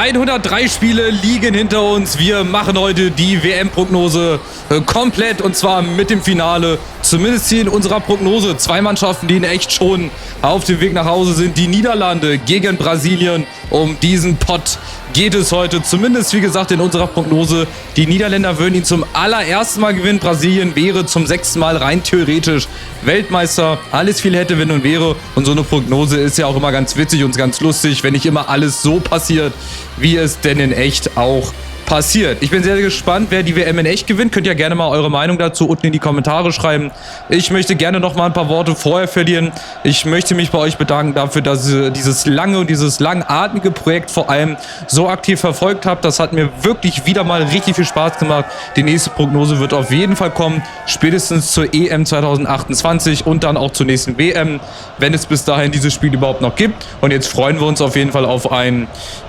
103 Spiele liegen hinter uns. Wir machen heute die WM-Prognose komplett und zwar mit dem Finale. Zumindest hier in unserer Prognose. Zwei Mannschaften, die in echt schon auf dem Weg nach Hause sind. Die Niederlande gegen Brasilien. Um diesen Pott geht es heute. Zumindest, wie gesagt, in unserer Prognose. Die Niederländer würden ihn zum allerersten Mal gewinnen. Brasilien wäre zum 6. Mal rein theoretisch Weltmeister. Alles viel hätte, wenn und wäre. Und so eine Prognose ist ja auch immer ganz witzig und ganz lustig, wenn nicht immer alles so passiert, wie es denn in echt auch passiert. Ich bin sehr, sehr gespannt, wer die WM in echt gewinnt. Könnt ihr gerne mal eure Meinung dazu unten in die Kommentare schreiben. Ich möchte gerne noch mal ein paar Worte vorher verlieren. Ich möchte mich bei euch bedanken dafür, dass ihr dieses lange und dieses langatmige Projekt vor allem so aktiv verfolgt habt. Das hat mir wirklich wieder mal richtig viel Spaß gemacht. Die nächste Prognose wird auf jeden Fall kommen. Spätestens zur EM 2028 und dann auch zur nächsten WM, wenn es bis dahin dieses Spiel überhaupt noch gibt. Und jetzt freuen wir uns auf jeden Fall auf einen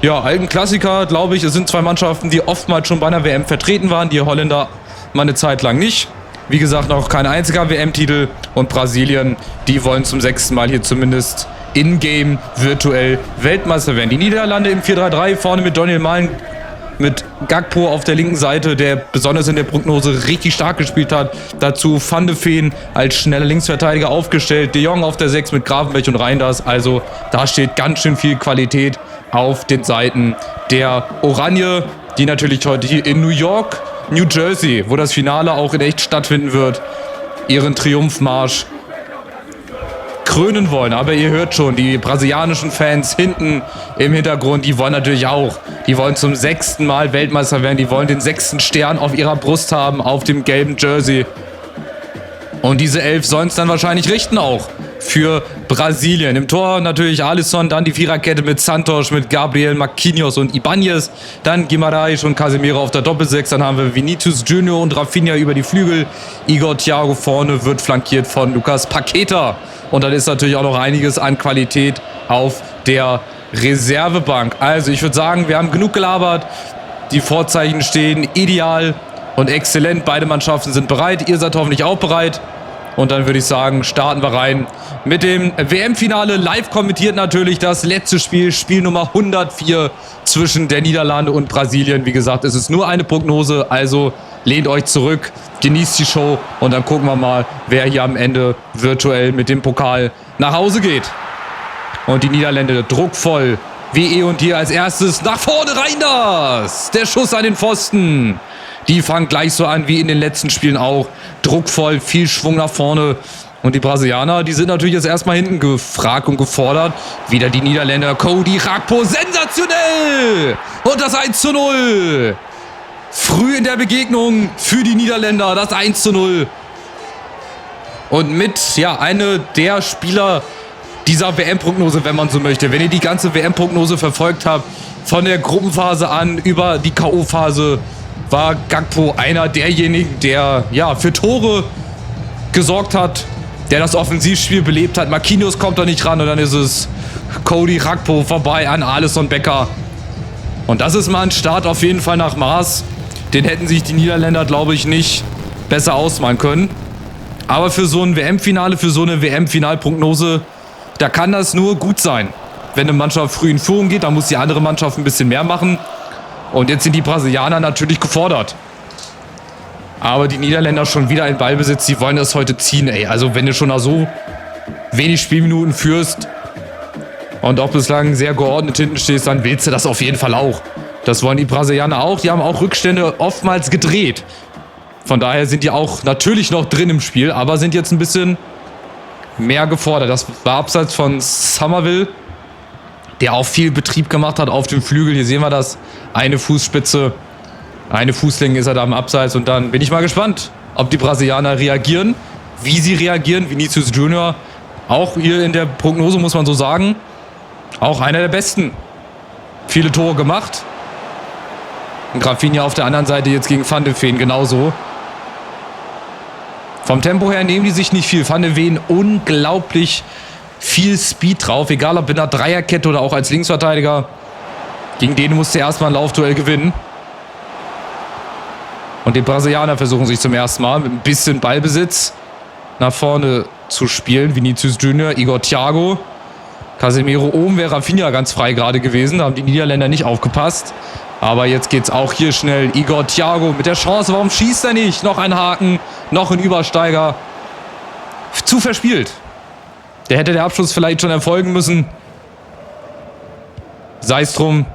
alten Klassiker, glaube ich. Es sind zwei Mannschaften, die oftmals schon bei einer WM vertreten waren. Die Holländer mal eine Zeit lang nicht. Wie gesagt, noch kein einziger WM-Titel. Und Brasilien, die wollen zum 6. Mal hier zumindest in-game virtuell Weltmeister werden. Die Niederlande im 4-3-3, vorne mit Daniel Malen, mit Gakpo auf der linken Seite, der besonders in der Prognose richtig stark gespielt hat. Dazu Van de Ven als schneller Linksverteidiger aufgestellt. De Jong auf der 6 mit Gravenberch und Reinders. Also da steht ganz schön viel Qualität auf den Seiten der Oranje, die natürlich heute hier in New York, New Jersey, wo das Finale auch in echt stattfinden wird, ihren Triumphmarsch krönen wollen. Aber ihr hört schon, die brasilianischen Fans hinten im Hintergrund, die wollen natürlich auch. Die wollen zum 6. Mal Weltmeister werden. Die wollen den 6. Stern auf ihrer Brust haben, auf dem gelben Jersey. Und diese 11 sollen es dann wahrscheinlich richten auch für Brasilien. Im Tor natürlich Alisson, dann die Viererkette mit Santos, mit Gabriel, Marquinhos und Ibanez. Dann Guimaraes und Casemiro auf der Doppelsechs. Dann haben wir Vinicius Junior und Rafinha über die Flügel. Igor Thiago vorne wird flankiert von Lucas Paqueta. Und dann ist natürlich auch noch einiges an Qualität auf der Reservebank. Also ich würde sagen, wir haben genug gelabert. Die Vorzeichen stehen ideal und exzellent. Beide Mannschaften sind bereit. Ihr seid hoffentlich auch bereit. Und dann würde ich sagen, starten wir rein mit dem WM-Finale. Live kommentiert natürlich das letzte Spiel, Spiel Nummer 104 zwischen der Niederlande und Brasilien. Wie gesagt, es ist nur eine Prognose, also lehnt euch zurück, genießt die Show und dann gucken wir mal, wer hier am Ende virtuell mit dem Pokal nach Hause geht. Und die Niederländer druckvoll, wie eh und je als erstes nach vorne rein das. Der Schuss an den Pfosten. Die fangen gleich so an wie in den letzten Spielen auch. Druckvoll, viel Schwung nach vorne. Und die Brasilianer, die sind natürlich jetzt erstmal hinten gefragt und gefordert. Wieder die Niederländer. Cody Gakpo, sensationell! Und das 1:0. Früh in der Begegnung für die Niederländer, das 1:0. Und mit, eine der Spieler dieser WM-Prognose, wenn man so möchte. Wenn ihr die ganze WM-Prognose verfolgt habt, von der Gruppenphase an über die K.O.-Phase, war Gakpo einer derjenigen, der für Tore gesorgt hat, der das Offensivspiel belebt hat. Marquinhos kommt da nicht ran und dann ist es Cody Gakpo vorbei an Alisson Becker. Und das ist mal ein Start auf jeden Fall nach Maß. Den hätten sich die Niederländer, glaube ich, nicht besser ausmalen können. Aber für so ein WM-Finale, für so eine WM-Finalprognose, da kann das nur gut sein. Wenn eine Mannschaft früh in Führung geht, dann muss die andere Mannschaft ein bisschen mehr machen. Und jetzt sind die Brasilianer natürlich gefordert. Aber die Niederländer schon wieder in Ballbesitz. Die wollen das heute ziehen, ey. Also wenn du schon nach so wenig Spielminuten führst und auch bislang sehr geordnet hinten stehst, dann willst du das auf jeden Fall auch. Das wollen die Brasilianer auch. Die haben auch Rückstände oftmals gedreht. Von daher sind die auch natürlich noch drin im Spiel, aber sind jetzt ein bisschen mehr gefordert. Das war abseits von Somerville, der auch viel Betrieb gemacht hat auf dem Flügel. Hier sehen wir das. Eine Fußspitze, eine Fußlänge ist er da im Abseits. Und dann bin ich mal gespannt, ob die Brasilianer reagieren, wie sie reagieren. Vinicius Junior, auch hier in der Prognose muss man so sagen, auch einer der Besten. Viele Tore gemacht. Und Rafinha auf der anderen Seite jetzt gegen Van de Ven genauso. Vom Tempo her nehmen die sich nicht viel. Van de Ven unglaublich viel Speed drauf, egal ob in der Dreierkette oder auch als Linksverteidiger. Gegen den musste er erstmal ein Laufduell gewinnen. Und die Brasilianer versuchen sich zum ersten Mal mit ein bisschen Ballbesitz nach vorne zu spielen. Vinicius Junior, Igor Thiago. Casemiro oben wäre Rafinha ganz frei gerade gewesen. Da haben die Niederländer nicht aufgepasst. Aber jetzt geht's auch hier schnell. Igor Thiago mit der Chance. Warum schießt er nicht? Noch ein Haken, noch ein Übersteiger. Zu verspielt. Der hätte der Abschluss vielleicht schon erfolgen müssen. Sei es drum.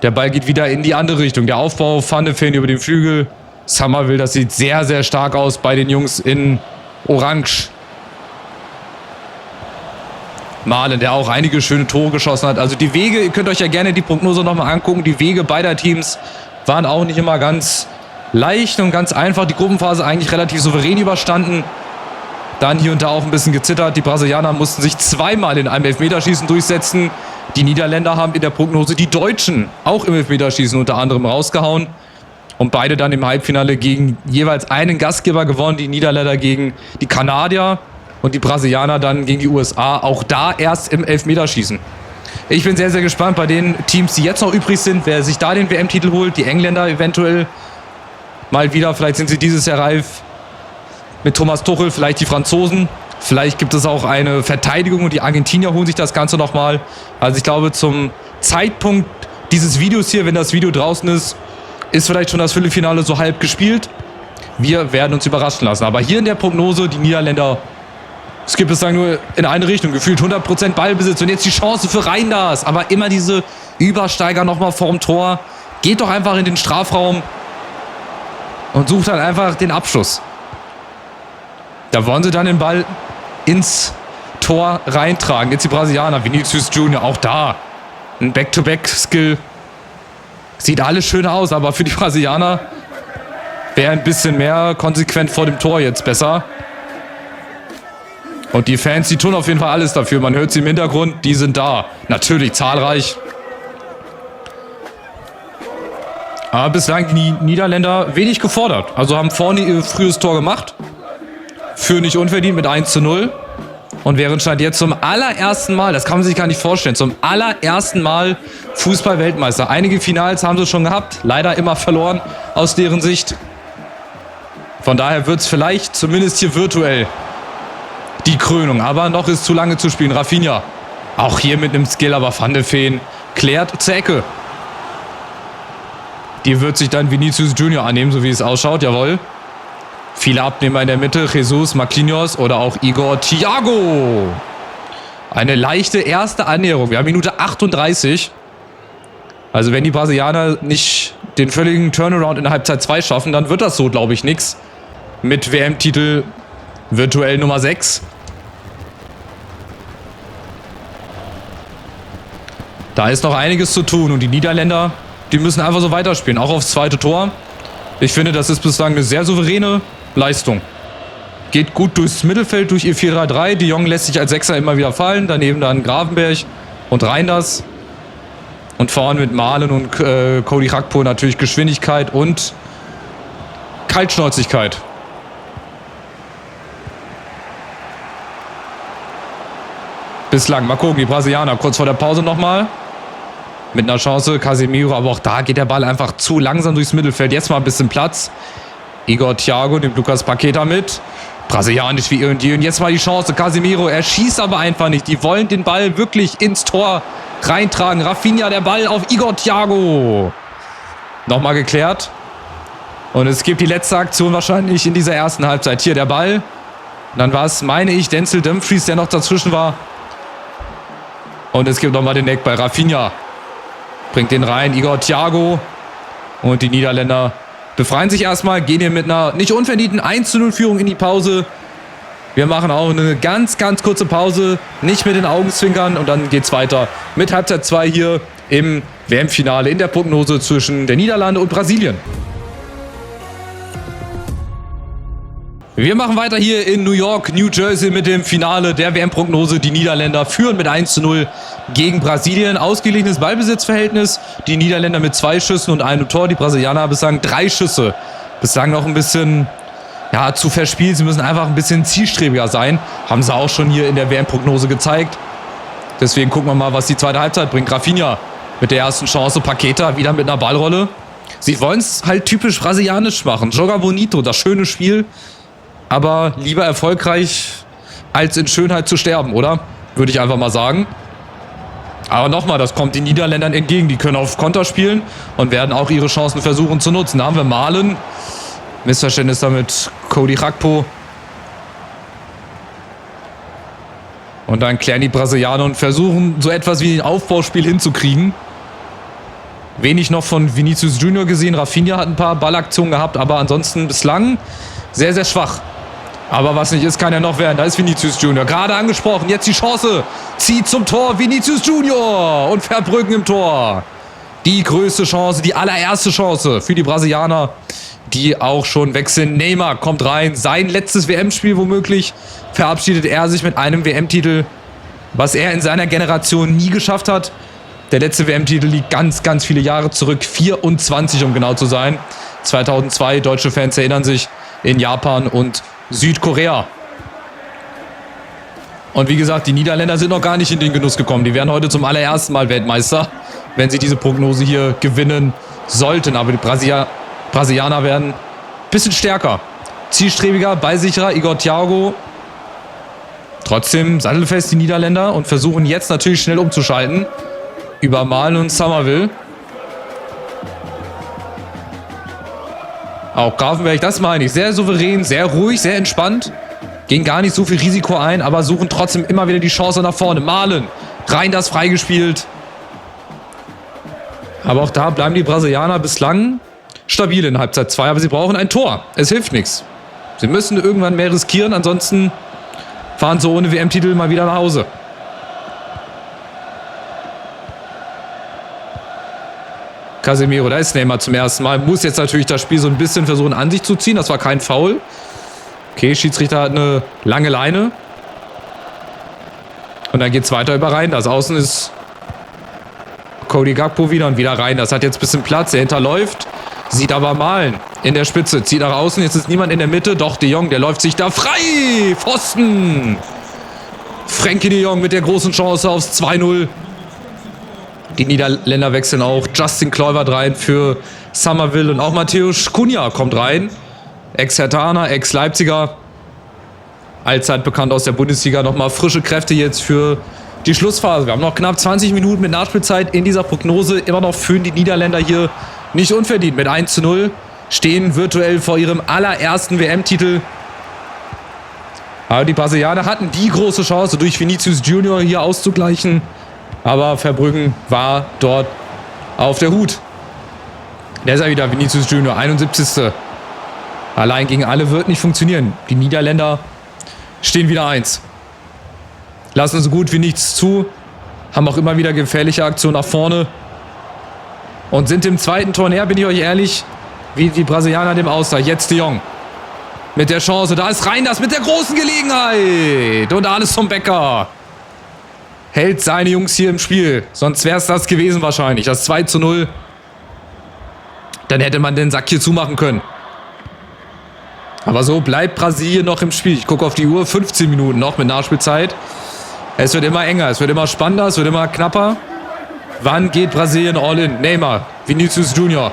Der Ball geht wieder in die andere Richtung. Der Aufbau, Van de Ven über den Flügel. Summerville, das sieht sehr, sehr stark aus bei den Jungs in Orange. Malen, der auch einige schöne Tore geschossen hat. Also die Wege, ihr könnt euch ja gerne die Prognose nochmal angucken. Die Wege beider Teams waren auch nicht immer ganz leicht und ganz einfach. Die Gruppenphase eigentlich relativ souverän überstanden. Dann hier und da auch ein bisschen gezittert. Die Brasilianer mussten sich zweimal in einem Elfmeterschießen durchsetzen. Die Niederländer haben in der Prognose die Deutschen auch im Elfmeterschießen unter anderem rausgehauen. Und beide dann im Halbfinale gegen jeweils einen Gastgeber gewonnen. Die Niederländer gegen die Kanadier und die Brasilianer dann gegen die USA. Auch da erst im Elfmeterschießen. Ich bin sehr, sehr gespannt bei den Teams, die jetzt noch übrig sind, wer sich da den WM-Titel holt. Die Engländer eventuell mal wieder. Vielleicht sind sie dieses Jahr reif mit Thomas Tuchel. Vielleicht die Franzosen. Vielleicht gibt es auch eine Verteidigung und die Argentinier holen sich das Ganze nochmal. Also ich glaube, zum Zeitpunkt dieses Videos hier, wenn das Video draußen ist vielleicht schon das Viertelfinale so halb gespielt. Wir werden uns überraschen lassen. Aber hier in der Prognose, die Niederländer, es gibt bislang nur in eine Richtung, gefühlt 100% Ballbesitz. Und jetzt die Chance für Reinders. Aber immer diese Übersteiger nochmal vorm Tor. Geht doch einfach in den Strafraum und sucht dann einfach den Abschluss. Da wollen sie dann den Ball ins Tor reintragen. Jetzt die Brasilianer, Vinicius Junior, auch da. Ein Back-to-Back-Skill. Sieht alles schön aus, aber für die Brasilianer wäre ein bisschen mehr konsequent vor dem Tor jetzt besser. Und die Fans, die tun auf jeden Fall alles dafür. Man hört sie im Hintergrund, die sind da. Natürlich zahlreich. Aber bislang die Niederländer wenig gefordert. Also haben vorne ihr frühes Tor gemacht. Für nicht unverdient mit 1:0. Und wären Stand jetzt zum allerersten Mal, das kann man sich gar nicht vorstellen, zum allerersten Mal Fußball-Weltmeister. Einige Finals haben sie schon gehabt, leider immer verloren aus deren Sicht. Von daher wird es vielleicht zumindest hier virtuell die Krönung. Aber noch ist zu lange zu spielen. Rafinha, auch hier mit einem Skill, aber Van de Ven klärt zur Ecke. Die wird sich dann Vinicius Junior annehmen, so wie es ausschaut, jawohl. Viele Abnehmer in der Mitte, Jesus, Marquinhos oder auch Igor Thiago. Eine leichte erste Annäherung. Wir haben Minute 38. Also wenn die Brasilianer nicht den völligen Turnaround in der Halbzeit 2 schaffen, dann wird das so, glaube ich, nichts. Mit WM-Titel virtuell Nummer 6. Da ist noch einiges zu tun und die Niederländer, die müssen einfach so weiterspielen, auch aufs zweite Tor. Ich finde, das ist bislang eine sehr souveräne Leistung. Geht gut durchs Mittelfeld, durch ihr 4-3-3. De Jong lässt sich als Sechser immer wieder fallen. Daneben dann Gravenberch und Reinders. Und vorne mit Malen und Cody Gakpo natürlich Geschwindigkeit und Kaltschnäuzigkeit. Bislang, mal gucken, die Brasilianer kurz vor der Pause nochmal. Mit einer Chance, Casemiro, aber auch da geht der Ball einfach zu langsam durchs Mittelfeld. Jetzt mal ein bisschen Platz. Igor Thiago nimmt Lucas Paqueta mit. Brasilianisch wie irgendwie. Und jetzt mal die Chance. Casemiro, er schießt aber einfach nicht. Die wollen den Ball wirklich ins Tor reintragen. Rafinha, der Ball auf Igor Thiago. Nochmal geklärt. Und es gibt die letzte Aktion wahrscheinlich in dieser ersten Halbzeit. Hier der Ball. Und dann war es, meine ich, Denzel Dumfries, der noch dazwischen war. Und es gibt nochmal den Eck bei Rafinha. Bringt den rein, Igor Thiago. Und die Niederländer befreien sich erstmal, gehen hier mit einer nicht unverdienten 1:0-Führung in die Pause. Wir machen auch eine ganz, ganz kurze Pause. Nicht mit den Augen zwinkern. Und dann geht's weiter mit Halbzeit 2 hier im WM-Finale in der Prognose zwischen der Niederlande und Brasilien. Wir machen weiter hier in New York, New Jersey mit dem Finale der WM-Prognose. Die Niederländer führen mit 1:0 gegen Brasilien. Ausgeglichenes Ballbesitzverhältnis. Die Niederländer mit 2 Schüssen und einem Tor. Die Brasilianer bislang 3 Schüsse. Bislang noch ein bisschen zu verspielt. Sie müssen einfach ein bisschen zielstrebiger sein. Haben sie auch schon hier in der WM-Prognose gezeigt. Deswegen gucken wir mal, was die zweite Halbzeit bringt. Rafinha mit der ersten Chance. Paqueta wieder mit einer Ballrolle. Sie wollen es halt typisch brasilianisch machen. Joga bonito, das schöne Spiel. Aber lieber erfolgreich, als in Schönheit zu sterben, oder? Würde ich einfach mal sagen. Aber nochmal, das kommt den Niederländern entgegen. Die können auf Konter spielen und werden auch ihre Chancen versuchen zu nutzen. Da haben wir Malen. Missverständnis damit Cody Gakpo. Und dann klären die Brasilianer und versuchen so etwas wie ein Aufbauspiel hinzukriegen. Wenig noch von Vinicius Junior gesehen. Rafinha hat ein paar Ballaktionen gehabt, aber ansonsten bislang sehr, sehr schwach. Aber was nicht ist, kann ja noch werden. Da ist Vinicius Junior. Gerade angesprochen. Jetzt die Chance. Zieht zum Tor Vinicius Junior. Und Verbruggen im Tor. Die größte Chance, die allererste Chance für die Brasilianer, die auch schon weg sind. Neymar kommt rein. Sein letztes WM-Spiel womöglich. Verabschiedet er sich mit einem WM-Titel, was er in seiner Generation nie geschafft hat. Der letzte WM-Titel liegt ganz, ganz viele Jahre zurück. 24, um genau zu sein. 2002, deutsche Fans erinnern sich, in Japan und Südkorea. Und wie gesagt, die Niederländer sind noch gar nicht in den Genuss gekommen. Die werden heute zum allerersten Mal Weltmeister, wenn sie diese Prognose hier gewinnen sollten. Aber die Brasilianer werden ein bisschen stärker. Zielstrebiger, ballsicherer, Igor Thiago. Trotzdem sattelfest die Niederländer und versuchen jetzt natürlich schnell umzuschalten. Über Malen und Summerville. Auch Grafenberg, das meine ich. Sehr souverän, sehr ruhig, sehr entspannt. Gehen gar nicht so viel Risiko ein, aber suchen trotzdem immer wieder die Chance nach vorne. Malen, rein das freigespielt. Aber auch da bleiben die Brasilianer bislang stabil in Halbzeit 2. Aber sie brauchen ein Tor. Es hilft nichts. Sie müssen irgendwann mehr riskieren, ansonsten fahren sie ohne WM-Titel mal wieder nach Hause. Casemiro, da ist Neymar zum ersten Mal. Muss jetzt natürlich das Spiel so ein bisschen versuchen an sich zu ziehen. Das war kein Foul. Okay, Schiedsrichter hat eine lange Leine. Und dann geht es weiter über rein. Das Außen ist Cody Gakpo wieder und wieder rein. Das hat jetzt ein bisschen Platz. Er hinterläuft. Sieht aber Malen in der Spitze. Zieht nach außen. Jetzt ist niemand in der Mitte. Doch, De Jong, der läuft sich da frei. Pfosten. Frenkie de Jong mit der großen Chance aufs 2-0. Die Niederländer wechseln auch. Justin Kluivert rein für Summerville und auch Matthäus Cunha kommt rein. Ex-Herthaner, Ex-Leipziger. Allzeit bekannt aus der Bundesliga. Nochmal frische Kräfte jetzt für die Schlussphase. Wir haben noch knapp 20 Minuten mit Nachspielzeit in dieser Prognose. Immer noch führen die Niederländer hier nicht unverdient. Mit 1:0 stehen virtuell vor ihrem allerersten WM-Titel. Aber die Brasilianer hatten die große Chance, durch Vinicius Junior hier auszugleichen. Aber Verbruggen war dort auf der Hut. Der ist ja wieder Vinicius Junior, 71. Allein gegen alle wird nicht funktionieren. Die Niederländer stehen wieder 1. Lassen so gut wie nichts zu. Haben auch immer wieder gefährliche Aktionen nach vorne. Und sind im zweiten Tor näher, bin ich euch ehrlich, wie die Brasilianer dem Ausgleich. Jetzt De Jong. Mit der Chance. Da ist Reinders mit der großen Gelegenheit. Und Alisson Becker hält seine Jungs hier im Spiel. Sonst wäre es das gewesen wahrscheinlich. Das 2:0. Dann hätte man den Sack hier zumachen können. Aber so bleibt Brasilien noch im Spiel. Ich gucke auf die Uhr. 15 Minuten noch mit Nachspielzeit. Es wird immer enger. Es wird immer spannender. Es wird immer knapper. Wann geht Brasilien all in? Neymar. Vinicius Junior.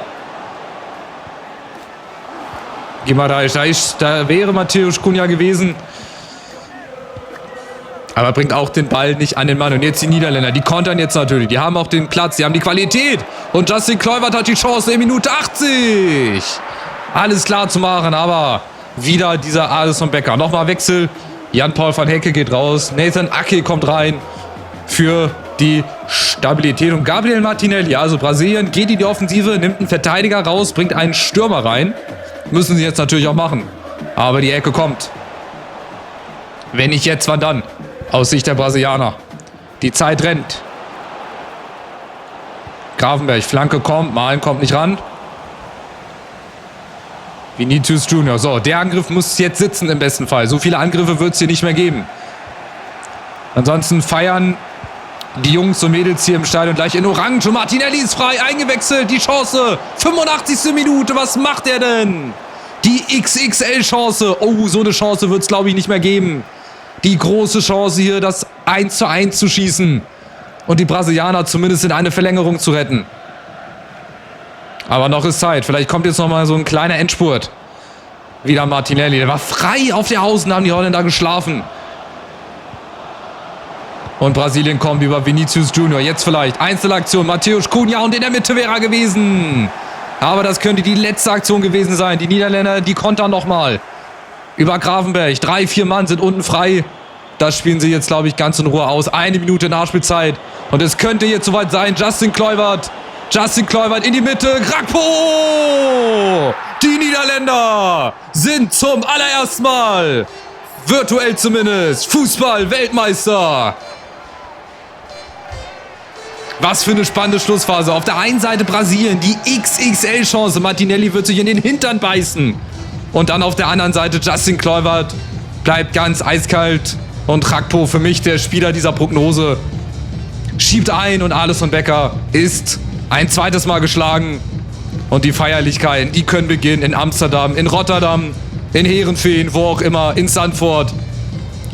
Guimarães. Da wäre Matthäus Cunha gewesen. Aber bringt auch den Ball nicht an den Mann. Und jetzt die Niederländer, die kontern jetzt natürlich. Die haben auch den Platz, die haben die Qualität. Und Justin Kluivert hat die Chance in Minute 80. Alles klar zu machen, aber wieder dieser Alisson Becker. Nochmal Wechsel. Jan-Paul van Hecke geht raus. Nathan Ake kommt rein für die Stabilität. Und Gabriel Martinelli, also Brasilien, geht in die Offensive, nimmt einen Verteidiger raus, bringt einen Stürmer rein. Müssen sie jetzt natürlich auch machen. Aber die Ecke kommt. Wenn nicht jetzt, wann dann? Aus Sicht der Brasilianer. Die Zeit rennt. Grafenberg, Flanke kommt, Malen kommt nicht ran. Vinicius Junior. So, der Angriff muss jetzt sitzen im besten Fall. So viele Angriffe wird es hier nicht mehr geben. Ansonsten feiern die Jungs und Mädels hier im Stadion gleich in Orange. Und Martinelli ist frei, eingewechselt. Die Chance. 85. Minute. Was macht er denn? Die XXL-Chance. Oh, so eine Chance wird es, glaube ich, nicht mehr geben. Die große Chance hier, das 1:1 zu schießen. Und die Brasilianer zumindest in eine Verlängerung zu retten. Aber noch ist Zeit. Vielleicht kommt jetzt noch mal so ein kleiner Endspurt. Wieder Martinelli. Der war frei auf der Außen, haben die Holländer geschlafen. Und Brasilien kommt über Vinicius Junior. Jetzt vielleicht Einzelaktion. Matthäus Cunha und in der Mitte wäre er gewesen. Aber das könnte die letzte Aktion gewesen sein. Die Niederländer, die kontern nochmal. Über Gravenberch. 3, 4 Mann sind unten frei. Das spielen sie jetzt, glaube ich, ganz in Ruhe aus. 1 Minute Nachspielzeit. Und es könnte jetzt soweit sein. Justin Kluivert. Justin Kluivert in die Mitte. Gakpo! Die Niederländer sind zum allerersten Mal, virtuell zumindest, Fußball-Weltmeister. Was für eine spannende Schlussphase. Auf der einen Seite Brasilien, die XXL-Chance. Martinelli wird sich in den Hintern beißen. Und dann auf der anderen Seite Justin Kluivert bleibt ganz eiskalt. Und Gakpo, für mich der Spieler dieser Prognose, schiebt ein und Alisson Becker ist ein zweites Mal geschlagen. Und die Feierlichkeiten, die können beginnen in Amsterdam, in Rotterdam, in Heerenveen, wo auch immer, in Zandvoort.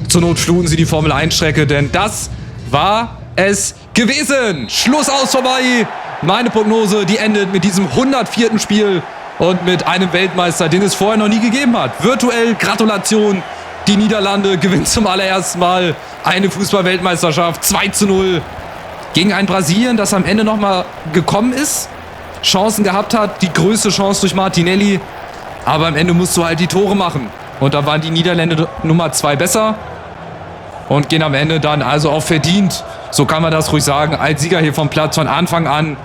Zur Not fluten sie die Formel-1-Strecke, denn das war es gewesen. Schluss aus vorbei. Meine Prognose, die endet mit diesem 104. Spiel und mit einem Weltmeister, den es vorher noch nie gegeben hat. Virtuell Gratulation. Die Niederlande gewinnen zum allerersten Mal eine Fußball-Weltmeisterschaft. 2:0 gegen ein Brasilien, das am Ende nochmal gekommen ist. Chancen gehabt hat, die größte Chance durch Martinelli. Aber am Ende musst du halt die Tore machen. Und da waren die Niederländer Nummer 2 besser. Und gehen am Ende dann also auch verdient, so kann man das ruhig sagen, als Sieger hier vom Platz von Anfang an.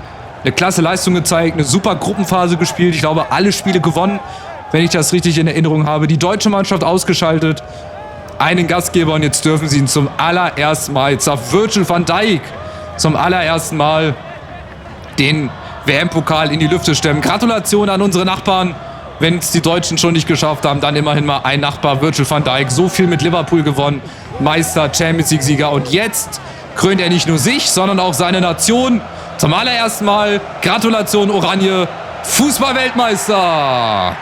Eine klasse Leistung gezeigt, eine super Gruppenphase gespielt. Ich glaube, alle Spiele gewonnen, wenn ich das richtig in Erinnerung habe. Die deutsche Mannschaft ausgeschaltet, einen Gastgeber und jetzt dürfen sie ihn zum allerersten Mal, jetzt darf Virgil van Dijk zum allerersten Mal den WM-Pokal in die Lüfte stemmen. Gratulation an unsere Nachbarn. Wenn es die Deutschen schon nicht geschafft haben, dann immerhin mal ein Nachbar, Virgil van Dijk. So viel mit Liverpool gewonnen, Meister, Champions League-Sieger. Und jetzt krönt er nicht nur sich, sondern auch seine Nation. Zum allerersten Mal, Gratulation Oranje, Fußball-Weltmeister.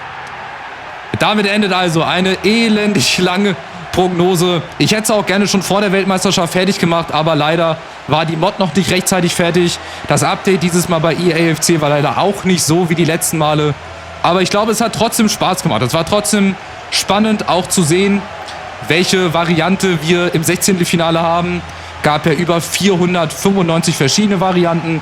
Damit endet also eine elendig lange Prognose. Ich hätte es auch gerne schon vor der Weltmeisterschaft fertig gemacht, aber leider war die Mod noch nicht rechtzeitig fertig. Das Update dieses Mal bei EAFC war leider auch nicht so wie die letzten Male. Aber ich glaube, es hat trotzdem Spaß gemacht. Es war trotzdem spannend auch zu sehen, welche Variante wir im 16. Finale haben. Gab ja über 495 verschiedene Varianten.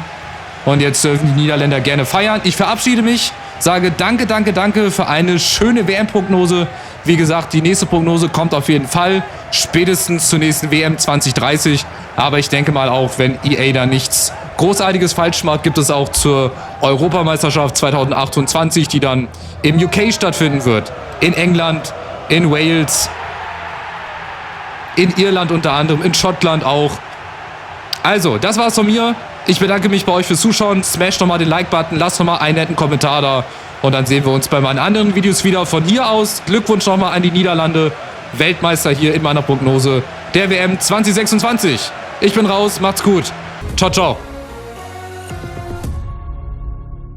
Und jetzt dürfen die Niederländer gerne feiern. Ich verabschiede mich, sage danke, danke, danke für eine schöne WM-Prognose. Wie gesagt, die nächste Prognose kommt auf jeden Fall spätestens zur nächsten WM 2030. Aber ich denke mal auch, wenn EA da nichts Großartiges falsch macht, gibt es auch zur Europameisterschaft 2028, die dann im UK stattfinden wird. In England, in Wales, in Irland unter anderem, in Schottland auch. Also, das war's von mir. Ich bedanke mich bei euch fürs Zuschauen. Smash doch mal den Like-Button, lasst doch mal einen netten Kommentar da. Und dann sehen wir uns bei meinen anderen Videos wieder. Von hier aus Glückwunsch nochmal an die Niederlande. Weltmeister hier in meiner Prognose der WM 2026. Ich bin raus, macht's gut. Ciao, ciao.